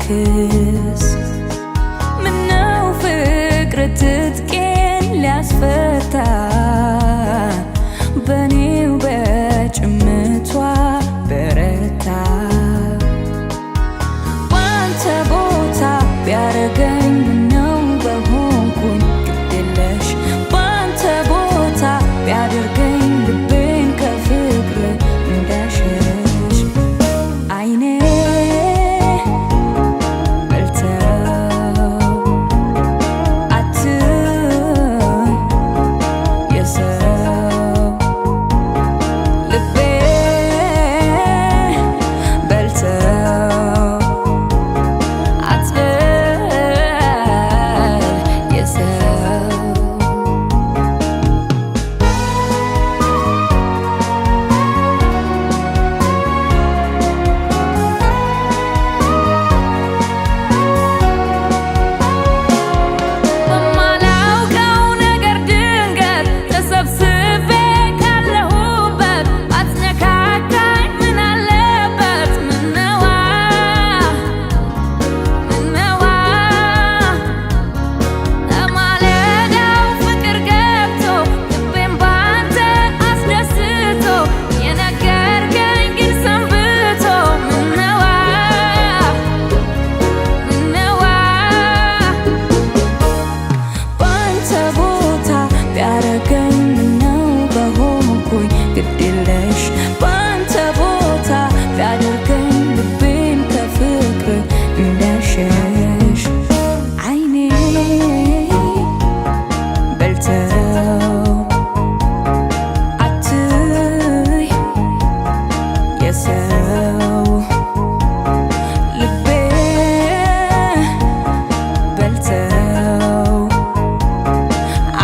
የታልክስ ምነው ፍቅር ትጥቄን ሊያስፈታ በኔው በጭምቷ በረታ ባንተ ቦታ ቢያረገኝ ምነው በሆንኩኝ ግድየለሽ ባንተ ቦታ ቢያደርገኝ ልቤን ከፍቅር እንዳሸሽ አይኔ ግድየለሽ ባንተ ቦታ ቢያደርገኝ ልቤን ከፍቅር እንዳሸሽ አይኔ በልተው አትይ የሰው ልቤ በልተው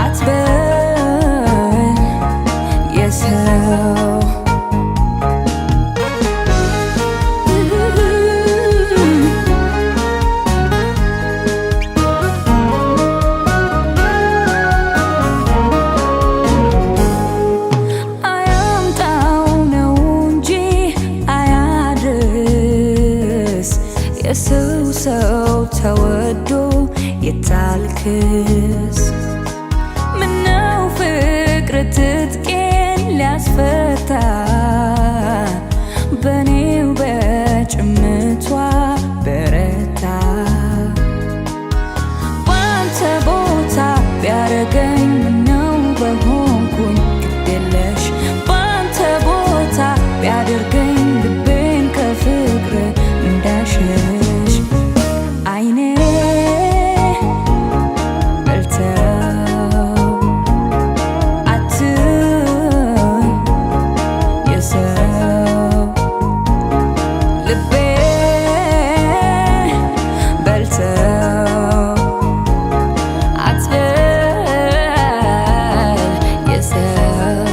አትበል የሰው የሰው ሰው ተወዶ የታልክስ ምነው ፍቅር ትጥቄን ሊያስፈታ በኔው በጭምቷ በረታ ባንተ ቦታ ቢያረገኝ ምነው በሆንኩኝ ግድየለሽ ባንተ ቦታ ቢያደርገኝ ልቤን ከፍቅር እንዳሸሽ አይኔ በልተው አትይ የሰው ልቤ በልተው አትበል የሰው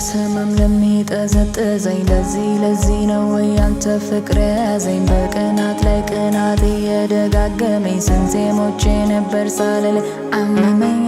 ሰማም ለሚጠዘጥዘኝ ለዚህ ነው ያንተ ፍቅር ያዘኝ በቅናት ላይ ቅናት እየደጋገመኝ ስንቴ ሞቼ ነበር ሳልል አመመኝ